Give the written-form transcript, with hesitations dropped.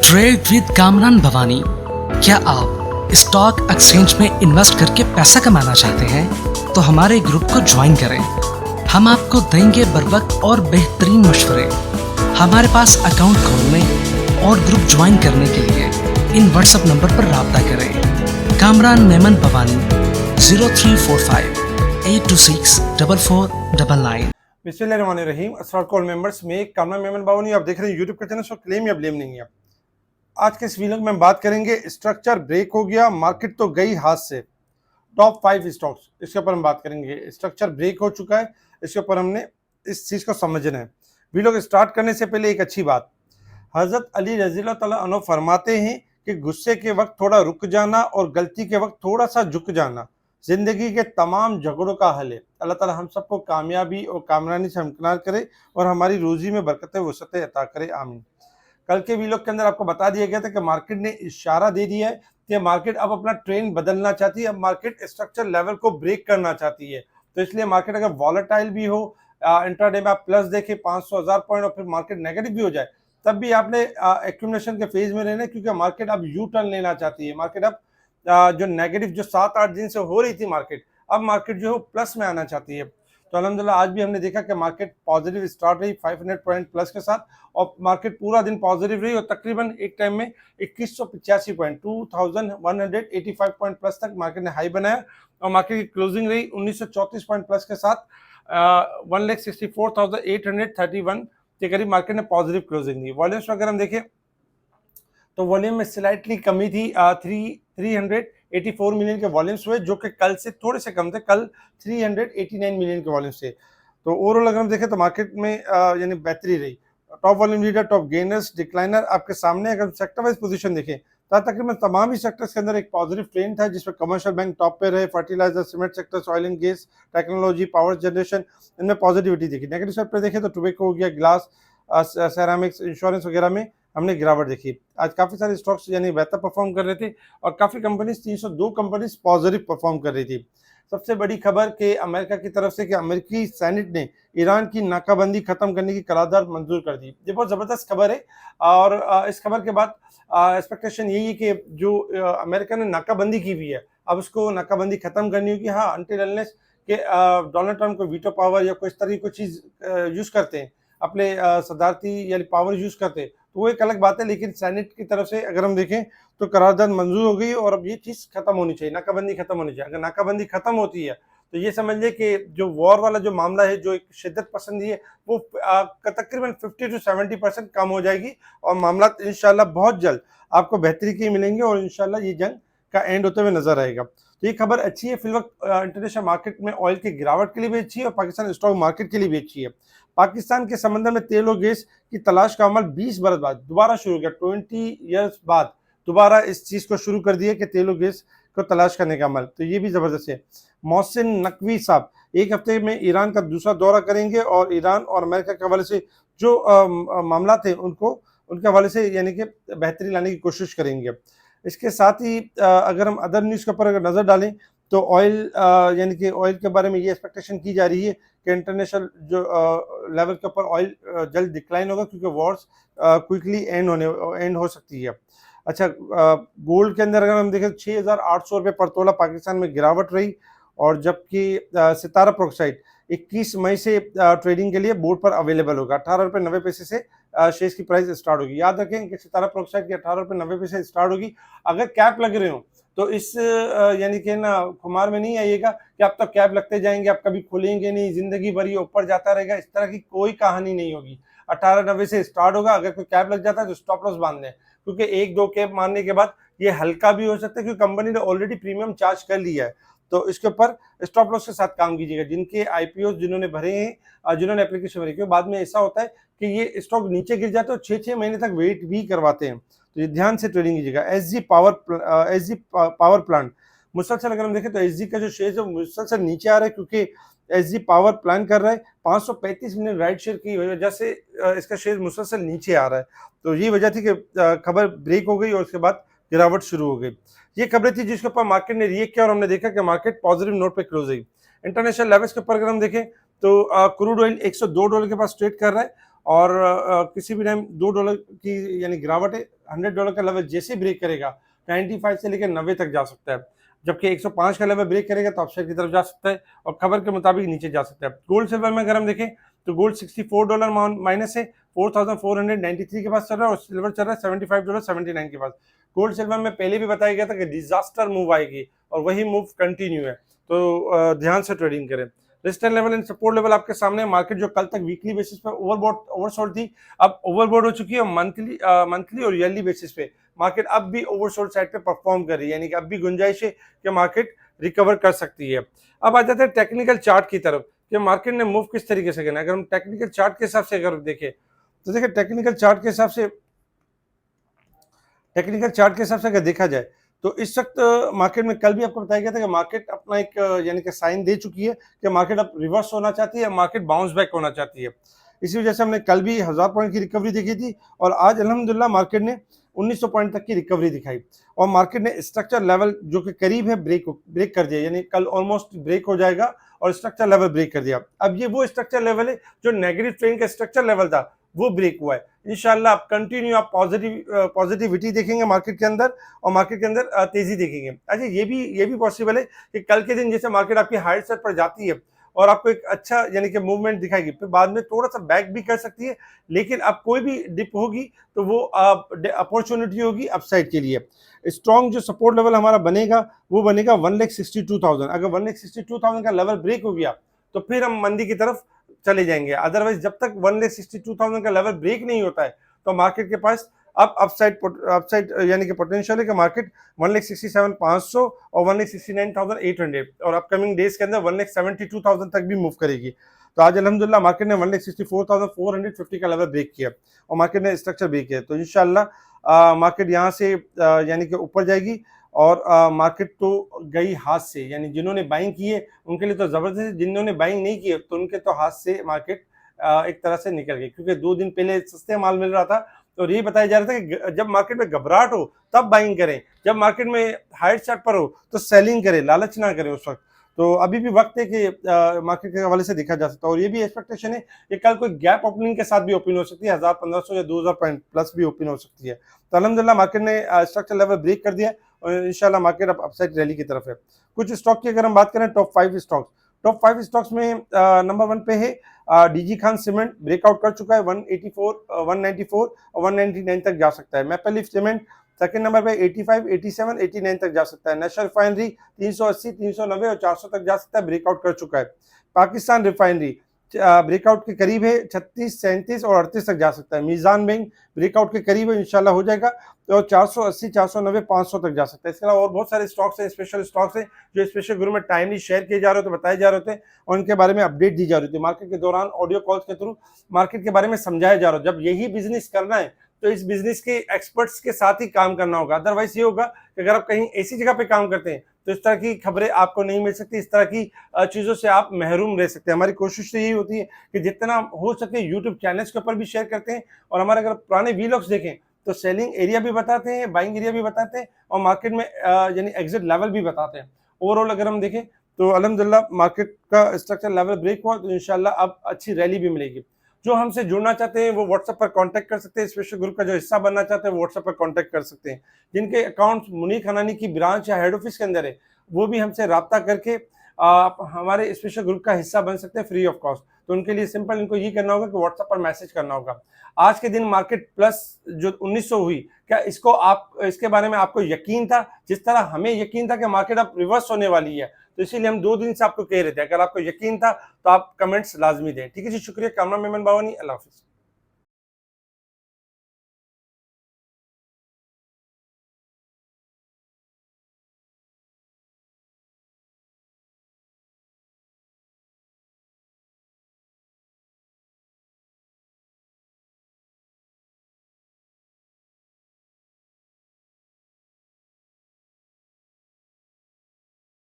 Trade with Kamran Bhavani. क्या आप stock exchange में इन्वेस्ट करके पैसा कमाना चाहते हैं तो हमारे ग्रुप को ज्वाइन करें। हम आपको देंगे बर वक्त और बेहतरीन मशवरे। हमारे पास अकाउंट खोलने और ग्रुप ज्वाइन करने के लिए इन व्हाट्सएप नंबर पर राब्ता करें। कामरान मेमन भवानी 0345 826 4499। बिस्मिल्लाहिर्रहमानिर्रहीम। अस्सलाम कॉल मेंबर्स में कामरान मेमन भवानी आप देख रहे हैं यूट्यूब का चैनल। सो क्लेम या ब्लेम नहीं है। आज के इस वीडियो में हम बात करेंगे स्ट्रक्चर ब्रेक हो गया, मार्केट तो गई हाथ से। टॉप 5 स्टॉक्स इसके ऊपर हम बात करेंगे। स्ट्रक्चर ब्रेक हो चुका है, इसके ऊपर हमने इस चीज़ को समझना है। वीडियो को स्टार्ट करने से पहले एक अच्छी बात, हज़रत अली रज़ियल्लाहु तआला अन्हु फरमाते हैं कि गुस्से के वक्त थोड़ा रुक जाना और गलती के वक्त थोड़ा सा झुक जाना ज़िंदगी के तमाम झगड़ों का हल है। अल्लाह ताला हम सबको कामयाबी और कामरानी से हमकिनार करे और हमारी रोज़ी में बरकतें वसअतें अता करे, आमीन। कल के वीडियो के अंदर आपको बता दिया गया था कि मार्केट ने इशारा दे दिया है कि मार्केट अब अपना ट्रेंड बदलना चाहती है। अब मार्केट स्ट्रक्चर लेवल को ब्रेक करना चाहती है। तो इसलिए मार्केट अगर वॉलेटाइल भी हो, इंट्राडे में आप प्लस देखें 500,000 पॉइंट और फिर मार्केट नेगेटिव भी हो जाए, तब भी आपने एक्यूमुलेशन के फेज में रहना है, क्योंकि मार्केट अब यू टर्न लेना चाहती है। मार्केट अब जो नेगेटिव जो 7-8 दिन से हो रही थी मार्केट, अब मार्केट जो है प्लस में आना चाहती है। तो अल्हम्दुलिल्लाह आज भी हमने देखा कि मार्केट पॉजिटिव स्टार्ट रही 500 पॉइंट प्लस के साथ, और मार्केट पूरा दिन पॉजिटिव रही और तकरीबन एक टाइम में 2185 पॉइंट 2185 पॉइंट प्लस तक मार्केट ने हाई बनाया। और मार्केट की क्लोजिंग रही 1934 पॉइंट प्लस के साथ 1,64,831 के करीब मार्केट ने पॉजिटिव क्लोजिंग दी। वॉल्यूम्स में अगर हम देखें तो वॉल्यूम में स्लाइटली कमी थी, 384 मिलियन के वॉल्यूम्स हुए, जो कि कल से थोड़े से कम थे। कल 389 मिलियन के वॉल्यूम्स थे। तो ओवरऑल अगर हम देखें तो मार्केट में यानी बेहतरी रही। Top volume leader, top gainers, decliner आपके सामने। अगर सेक्टर वाइज पोजीशन देखें तो तकरीबन तमाम ही सेक्टर्स के अंदर एक पॉजिटिव ट्रेंड था, जिसमें कमर्शियल बैंक टॉप पे रहे, fertilizer, cement sectors, oil and gas, technology, power generation, इनमें पॉजिटिविटी देखी। नेगेटिव साइड पर देखें तो टोबैको हो गया, ग्लास, सेरामिक्स, इंश्योरेंस वगैरह में हमने गिरावट देखी। आज काफ़ी सारे स्टॉक्स यानी बेहतर परफॉर्म कर रहे थे और काफ़ी कंपनीज 302 कंपनीज पॉजिटिव परफॉर्म कर रही थी। सबसे बड़ी खबर कि अमेरिका की तरफ से कि अमेरिकी सेनेट ने ईरान की नाकाबंदी खत्म करने की करारदाद मंजूर कर दी। ये बहुत ज़बरदस्त खबर है और इस खबर के बाद एक्सपेक्टेशन यही है कि जो अमेरिका ने नाकाबंदी की हुई है, अब उसको नाकाबंदी खत्म करनी होगी। हाँ, अनटिल अनलेस कि डोनाल्ड ट्रंप को वीटो पावर या कोई इस तरह की कोई चीज़ यूज़ करते हैं, अपने सदारती यानी पावर यूज़ करते हैं, तो वो एक अलग बात है। लेकिन सेनेट की तरफ से अगर हम देखें तो करारदाद मंजूर हो गई और अब ये चीज़ खत्म होनी चाहिए, नाकाबंदी खत्म होनी चाहिए। अगर नाकाबंदी खत्म होती है तो ये समझ लें कि जो वॉर वाला जो मामला है, जो एक शिद्दत पसंदी है, वो तकरीबन 50 to 70% कम हो जाएगी और मामला इंशाल्लाह बहुत जल्द आपको बेहतरी के मिलेंगे और इंशाल्लाह ये जंग का एंड होते हुए नजर आएगा। तो ये खबर अच्छी है। फिलवक्त इंटरनेशनल मार्केट में ऑयल की गिरावट के लिए भी अच्छी है और पाकिस्तान स्टॉक मार्केट के लिए भी अच्छी है। पाकिस्तान के समंदर में तेल और गैस की तलाश का अमल 20 बरस बाद दोबारा शुरू हो गया। 20 ईयर्स बाद दोबारा इस चीज़ को शुरू कर दिया कि तेल और गैस को तलाश करने का अमल, तो ये भी ज़बरदस्त है। मोहसिन नकवी साहब एक हफ्ते में ईरान का दूसरा दौरा करेंगे और ईरान और अमेरिका के हवाले से जो मामला थे उनको उनके हवाले से यानी कि बेहतरी लाने की कोशिश करेंगे। इसके साथ ही अगर हम अदर न्यूज़ के ऊपर अगर नज़र डालें तो ऑयल यानी कि ऑयल के बारे में ये एक्सपेक्टेशन की जा रही है कि इंटरनेशनल जो लेवल के ऊपर ऑयल जल्द डिक्लाइन होगा, क्योंकि वॉर्स क्विकली एंड हो सकती है। अच्छा, गोल्ड के अंदर अगर हम देखें 6,800 रुपये पर तोला पाकिस्तान में गिरावट रही, और जबकि सितारा प्रोक्साइड 21 मई से ट्रेडिंग के लिए बोर्ड पर अवेलेबल होगा। 18 रुपये 90 पैसे से शेयर्स की प्राइस स्टार्ट होगी। याद रखें कि सितारा प्रोक्साइड की 18 रुपये 90 पैसे स्टार्ट होगी। अगर कैप लग रहे हो तो इस यानी कि ना खुमार में नहीं आइएगा कि आप तो कैप लगते जाएंगे, आप कभी खुलेंगे नहीं, जिंदगी भर ये ऊपर जाता रहेगा। इस तरह की कोई कहानी नहीं होगी। 18.90 से स्टार्ट होगा। अगर कोई कैप लग जाता है तो स्टॉप लॉस बांध दें, क्योंकि 1-2 कैप मारने के बाद ये हल्का भी हो सकता है, क्योंकि कंपनी ने ऑलरेडी प्रीमियम चार्ज कर लिया है। तो इसके ऊपर स्टॉप लॉस के साथ काम कीजिएगा। जिनके आईपीओ जिन्होंने भरे हैं, जिन्होंने एप्लीकेशन भरी, क्योंकि बाद में ऐसा होता है कि ये स्टॉक नीचे गिर जाते हैं और 6-6 महीने तक वेट भी करवाते हैं। तो ये ध्यान से ट्रेडिंग कीजिएगा। एसजी पावर प्लांट मुसलसल अगर हम देखें तो एसजी का जो शेयर है मुसलसल नीचे आ रहा है, क्योंकि एसजी पावर प्लान कर रहा है 535 मिलियन राइट शेयर की वजह से इसका शेयर मुसलसल नीचे आ रहा है। तो ये वजह थी कि खबर ब्रेक हो गई और उसके बाद गिरावट शुरू हो गई। ये खबरें थी जिसके ऊपर मार्केट ने रिएक्ट किया और हमने देखा कि मार्केट पॉजिटिव नोट पे क्लोज हुई। इंटरनेशनल लेवल्स के ऊपर अगर हम देखें तो क्रूड ऑयल $102 के पास ट्रेड कर रहा है और किसी भी टाइम $2 की यानी गिरावट है। $100 का लेवल जैसे ब्रेक करेगा 95 से लेकर 90 तक जा सकता है, जबकि 105 का लेवल ब्रेक करेगा तो अपसाइड की तरफ जा सकता है और खबर के मुताबिक नीचे जा सकता है। गोल्ड सिल्वर में अगर हम देखें तो गोल्ड $64 माइनस है, 4493 के पास चल रहा है और सिल्वर चल रहा है $75.79 के पास। गोल्ड सिल्वर में पहले भी बताया गया था कि डिजास्टर मूव आएगी और वही मूव कंटिन्यू है, तो ध्यान से ट्रेडिंग करें। Resistance level and support level आपके सामने। मार्केट जो कल तक वीकली बेसिस पे ओवरसोल्ड थी, अब ओवरबॉट हो चुकी है। मंथली और ईयरली बेसिस पे मार्केट अब भी ओवरसोल्ड साइड पे परफॉर्म कर रही है, यानी कि अब भी गुंजाइश है कि मार्केट रिकवर कर सकती है। अब आ जाते हैं टेक्निकल चार्ट की तरफ कि मार्केट ने मूव किस तरीके से करना है। अगर हम टेक्निकल चार्ट के हिसाब से अगर देखें तो देखिए टेक्निकल चार्ट के हिसाब से अगर देखा जाए तो इस वक्त मार्केट में कल भी आपको बताया गया था कि मार्केट अपना एक यानी कि साइन दे चुकी है कि मार्केट अब रिवर्स होना चाहती है, मार्केट बाउंस बैक होना चाहती है। इसी वजह से हमने कल भी 1000 पॉइंट की रिकवरी देखी थी और आज अल्हम्दुलिल्लाह मार्केट ने 1900 पॉइंट तक की रिकवरी दिखाई और मार्केट ने स्ट्रक्चर लेवल जो कि करीब है ब्रेक कर दिया, यानी कल ऑलमोस्ट ब्रेक हो जाएगा और स्ट्रक्चर लेवल ब्रेक कर दिया। अब ये वो स्ट्रक्चर लेवल है जो नेगेटिव ट्रेंड का स्ट्रक्चर लेवल था, वो ब्रेक हुआ है। इंशाल्लाह आप कंटिन्यू आप पॉजिटिविटी देखेंगे मार्केट के अंदर और मार्केट के अंदर तेजी देखेंगे। अच्छा ये भी पॉसिबल है कि कल के दिन जैसे मार्केट आपकी हाई साइड पर जाती है और आपको एक अच्छा यानी कि मूवमेंट दिखाएगी, फिर बाद में थोड़ा सा बैक भी कर सकती है, लेकिन अब कोई भी डिप होगी तो वो अपॉर्चुनिटी होगी अपसाइड के लिए। स्ट्रॉन्ग जो सपोर्ट लेवल हमारा बनेगा वो बनेगा 1,62,000। अगर 1,62,000 का लेवल ब्रेक हो गया तो फिर हम मंदी की तरफ चले जाएंगे। अदरवाइज जब तक 1,62,000 का लेवल ब्रेक नहीं होता है तो मार्केट के पास अब अपसाइड यानी कि पोटेंशियल है कि मार्केट 1,67,500 और 1,69,800 और अपकमिंग डेज के अंदर 1,72,000 तक भी मूव करेगी। तो आज अल्हम्दुलिल्लाह मार्केट ने 1,64,450 का लेवल ब्रेक किया और मार्केट ने स्ट्रक्चर ब्रेक किया। तो इंशाल्लाह मार्केट यहाँ से यानी कि ऊपर जाएगी और मार्केट तो गई हाथ से, यानी जिन्होंने बाइंग की है उनके लिए तो जबरदस्त है, जिन्होंने बाइंग नहीं की है तो उनके तो हाथ से मार्केट एक तरह से निकल गई, क्योंकि 2 दिन पहले सस्ते माल मिल रहा था और ये बताया जा रहा था कि जब मार्केट में घबराहट हो तब बाइंग करें, जब मार्केट में हाई चार्ट पर हो तो सेलिंग करें, लालच ना करें उस वक्त। तो अभी भी वक्त है कि मार्केट के हवाले से देखा जा सकता है और ये भी एक्सपेक्टेशन है कि कल कोई गैप ओपनिंग के साथ भी ओपन हो सकती है, 1,500 या 2,000 पॉइंट प्लस भी ओपन हो सकती है। तो अल्हम्दुलिल्लाह मार्केट ने स्ट्रक्चर लेवल ब्रेक कर दिया और इंशाल्लाह मार्केट अब अपसाइड रैली की तरफ है। कुछ स्टॉक की अगर हम बात करें टॉप 5 स्टॉक्स में नंबर 1 पे है डीजी खान सीमेंट, ब्रेकआउट कर चुका है 184, 194 और 199 तक जा सकता है। Maple leaf cement second number पे 85, 87, 89 तक जा सकता है। नेशनल रिफाइनरी 380, 390 और 400 तक जा सकता है, ब्रेकआउट कर चुका है। पाकिस्तान रिफाइनरी ब्रेकआउट के करीब है, 36, 37 और 38 तक जा सकता है। मीजान बैंक ब्रेकआउट के करीब है, इंशाल्लाह हो जाएगा तो 480, 490, 500 तक जा सकता है। इसके अलावा और बहुत सारे स्टॉक्स हैं, स्पेशल स्टॉक्स हैं जो स्पेशल ग्रुप में टाइमली शेयर किए जा रहे होते, बताए जा रहे होते और उनके बारे में अपडेट दी जा रही थी। मार्केट के दौरान ऑडियो कॉल्स के थ्रू मार्केट के बारे में समझाया जा रहा हो। जब यही बिजनेस करना है तो इस बिजनेस के एक्सपर्ट्स के साथ ही काम करना होगा, अदरवाइज ये होगा कि अगर आप कहीं ऐसी जगह पे काम करते हैं तो इस तरह की खबरें आपको नहीं मिल सकती, इस तरह की चीज़ों से आप महरूम रह सकते हैं। हमारी कोशिश तो यही होती है कि जितना हो सके यूट्यूब चैनल्स के ऊपर भी शेयर करते हैं और हमारे अगर पुराने वीलॉग्स देखें तो सेलिंग एरिया भी बताते हैं, बाइंग एरिया भी बताते हैं और मार्केट में यानी एग्जिट लेवल भी बताते हैं। ओवरऑल अगर हम देखें तो अल्हम्दुलिल्लाह मार्केट का स्ट्रक्चर लेवल ब्रेक हुआ तो इंशाल्लाह अब अच्छी रैली भी मिलेगी। जो हमसे जुड़ना चाहते हैं वो व्हाट्सएप पर कांटेक्ट कर सकते हैं, स्पेशल ग्रुप का जो हिस्सा बनना चाहते हैं व्हाट्सएप पर कांटेक्ट कर सकते हैं। जिनके अकाउंट मुनीर खनानी की ब्रांच या हेड ऑफिस के अंदर है वो भी हमसे रब्ता करके आप हमारे स्पेशल ग्रुप का हिस्सा बन सकते हैं फ्री ऑफ कॉस्ट। तो उनके लिए सिंपल इनको ये करना होगा कि व्हाट्सएप पर मैसेज करना होगा। आज के दिन मार्केट प्लस जो 1900 हुई, क्या इसके बारे में आपको यकीन था जिस तरह हमें यकीन था कि मार्केट अब रिवर्स होने वाली है? तो इसीलिए हम 2 दिन से आपको कह रहे थे, अगर आपको यकीन था तो आप कमेंट्स लाजमी दें। ठीक है जी, शुक्रिया। कैमरा मैन बावानी, अल्लाह हाफिज़।